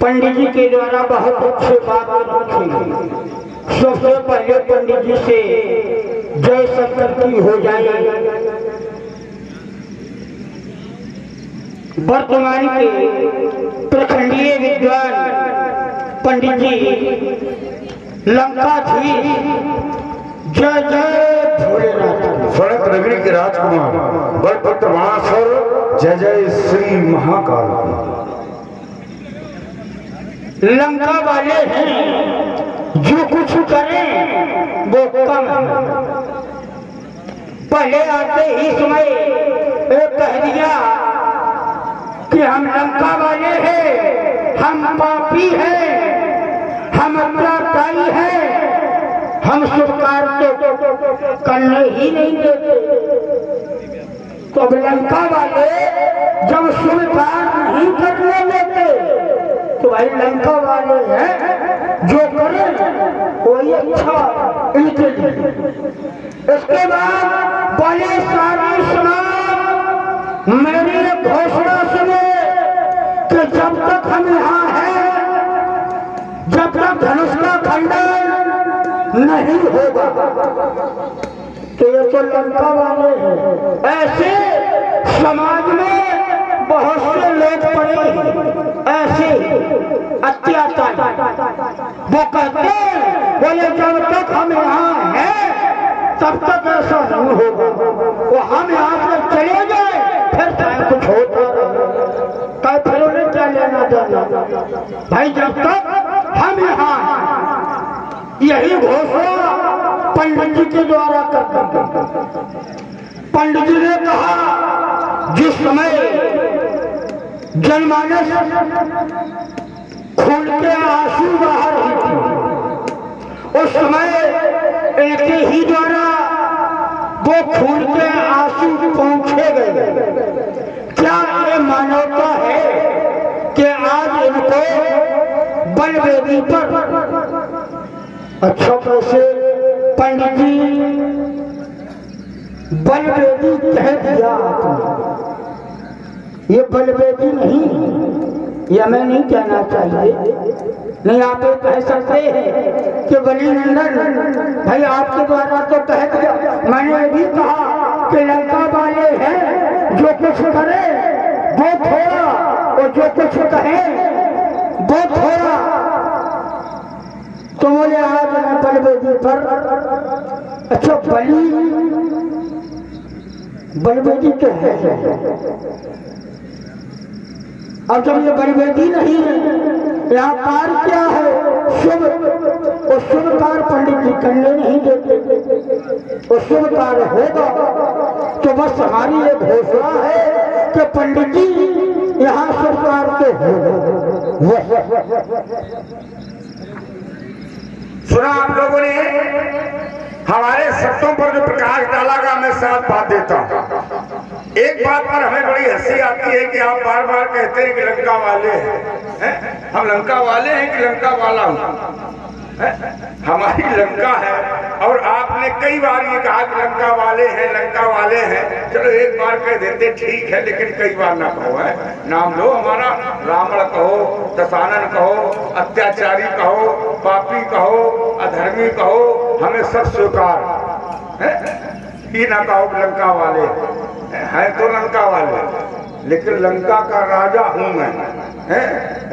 पंडित जी के द्वारा बहुत अच्छे बात रखी। सबसे पहले पंडित जी से जय शंकर की हो जाए। वर्तमान के प्रखंडीय विद्वान पंडित जी लंकाधीश जय जय भोलेनाथ। सड़क नगरी के राजकुमार बलभद्र महासर जय जय श्री महाकाल। लंका वाले हैं जो कुछ करें वो कम है। पहले आते ही समय एक कह दिया कि हम लंका वाले हैं, हम पापी हैं, हम अपराधी हैं, हम स्वीकार तो करने ही नहीं देते। तो अब लंका वाले जब स्वीकार नहीं करने देते तो भाई लंका वाले हैं, जो करें वही अच्छा इनके लिए। इसके बाद बड़े सारे समाज मेरी घोषणा सुने कि जब तक हम यहाँ हैं, जब तक धनुष का खंडन नहीं होगा। तो ये तो लंका वाले हैं। ऐसे समाज में बहुत से लोग पड़े ऐसे अत्याचार। वो कहते बोले जब तक हम यहाँ हैं तब तक ऐसा नहीं होगा। वो हम यहाँ से चले जाए फिर चाहे कुछ होता रहे, फिर उन्हें क्या लेना देना। भाई जब तक हम यहाँ हैं, यही घोषणा पंडित जी के द्वारा करते। पंडित जी ने कहा जिस समय जनमानस खून के आंसू बहा रही थी, उस समय इनके ही द्वारा वो खून के आंसू पहुंचे गए। क्या ये मानवता है कि आज इनको बलवेदी पर अच्छा कैसे पंडित जी बलवेदी कह दिया आपने। ये बलवेदी नहीं, ये हमें नहीं कहना चाहिए। नहीं आप ये कह सकते हैं कि बली नंदन भाई आपके द्वारा तो कह दिया। मैंने ये भी कहा कि लंका वाले हैं जो कुछ करे वो थोड़ा, और जो कुछ कहे वो थोड़ा। तो बोले आज मैं बलवेदी पर अच्छा बलवेदी तो है। अब जब ये बलवेदी नहीं है, यहाँ कार क्या है शुभ, और शुभ कार पंडित जी करने नहीं देते। और शुभ कार होगा तो बस हमारी ये घोषणा है कि पंडित जी यहाँ शुभ कार तो होगा। सुना आप लोगों ने हमारे शब्दों पर जो प्रकाश डाला का मैं साथ बात देता हूँ। एक बात पर हमें बड़ी हंसी आती है कि आप बार बार कहते हैं कि लंका वाले हैं। हम लंका वाले हैं कि लंका वाला हूँ? हमारी लंका है और आपने कई बार ये कहा कि लंका वाले हैं, लंका वाले हैं। चलो एक बार कह देते ठीक है, लेकिन कई बार ना कहो। है नाम लो हमारा, रावण कहो, दशानन कहो, अत्याचारी कहो, पापी कहो, अधर्मी कहो, हमें सब स्वीकार है। ही ना कहो लंका वाले हैं, तो लंका वाले, लेकिन लंका का राजा हूं मैं।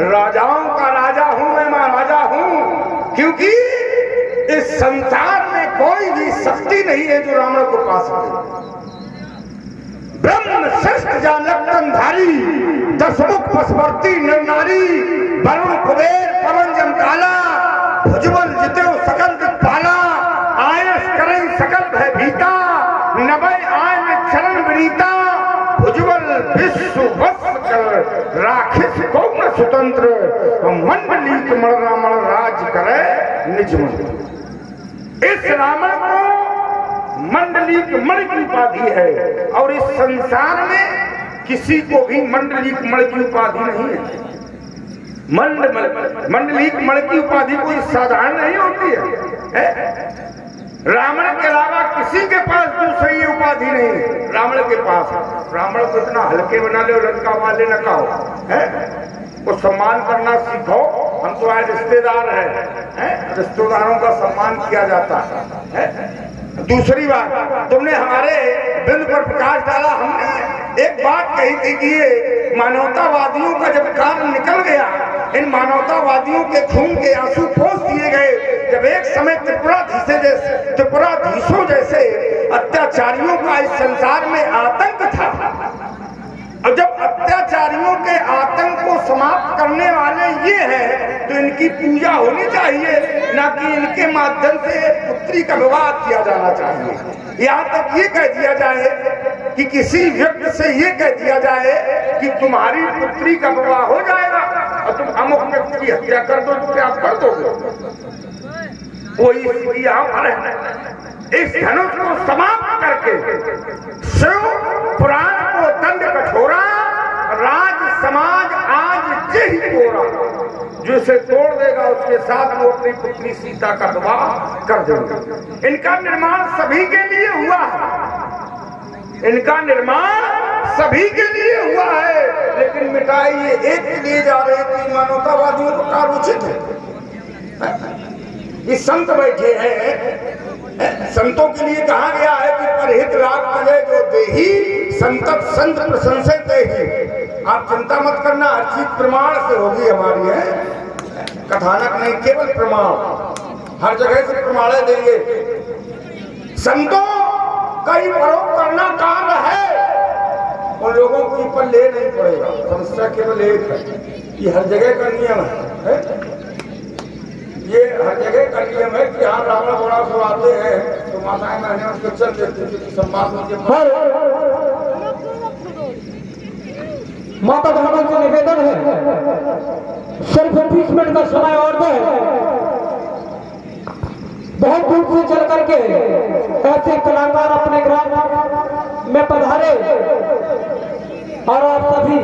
राजाओं का राजा हूं मैं, महाराजा हूं। क्योंकि इस संसार में कोई भी शक्ति नहीं है जो रावण को पा सके। ब्रह्म श्रेष्ठ जा लक्कनधारी, दशमुख पशुवर्ती नर नारी, वरुण कुबेर पवन जमकाला, भुजबल जितेव सकल दिक्पाला, आयस करें सकल भयभीता, नभय आय में चरण विनीता, भुजबल विश्व वश कर राखिस को न स्वतंत्र, मंडलीक मण रावण राज करे निज मन। इस रावण को मंडलीक मण की उपाधि है और इस संसार में किसी को भी मंडलीक मण की उपाधि नहीं है। मंडलीक मण की उपाधि कोई साधारण नहीं होती है। रावण के अलावा किसी के पास दूसरी उपाधि नहीं रावण के पास। रावण को इतना हल्के बना ले, लंका वाले न कहो है। वो सम्मान करना सीखो। हम तो आज रिश्तेदार हैं, रिश्तेदारों का सम्मान किया जाता है। दूसरी बात, तुमने हमारे बिंदु पर प्रकाश डाला। हमने एक बात कही थी कि ये मानवतावादियों का जब कार्य निकल गया, इन मानवतावादियों के खून के आंसू पोंछ दिए गए। जब एक समय त्रिपुराधीशों जैसे अत्याचारियों का इस संसार में आतंक था, और जब अत्याचारियों के आतंक को समाप्त करने वाले ये हैं, तो इनकी पूजा होनी चाहिए, ना कि इनके माध्यम से पुत्री का विवाह किया जाना चाहिए। यहाँ तक ये कह दिया जाए कि किसी व्यक्ति से ये कह दिया जाए कि तुम्हारी पुत्री का विवाह हो जाएगा और तुम अमुक व्यक्ति की हत्या कर दो, तो क्या आप कर दोगे? कोई स्थिति यहाँ पर है। इस धनुष को समाप्त करके शिव पुराण को दंड कठोरा, राज समाज आज यही तोड़ा। जो इसे तोड़ देगा उसके साथ वो अपनी पुत्री सीता का विवाह कर देंगे। इनका निर्माण सभी के लिए हुआ है, इनका निर्माण सभी के लिए हुआ है, लेकिन मिटाई ये एक के लिए जा रहे थे। मानवतावादियों को कार्य उचित है। ये संत बैठे हैं, संतों के लिए कहा गया है कि परहित लाभ करे जो देही संतत संत प्रशंसे देही। आप चिंता मत करना, हर चीज प्रमाण से होगी हमारी, है कथानक नहीं, केवल प्रमाण। हर जगह से प्रमाण देंगे। संतों का ही प्रयोग करना कार्य है, उन लोगों को पर ले नहीं पड़ेगा। समस्या केवल एक है, ये हर जगह का नियम है। ये हर जगह का नियम है कि यहाँ रावण बड़ा सब आते हैं तो माताएं बहनें उसको चल देती थी। सम्मान माता बहनों से निवेदन है, सिर्फ 20 मिनट का समय और दो। बहुत दूर से चल करके ऐसे कलाकार अपने ग्राम में पधारे और आप सभी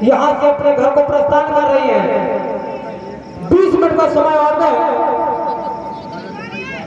यहाँ से अपने घर को प्रस्थान कर रही हैं। 20 मिनट का समय और दो।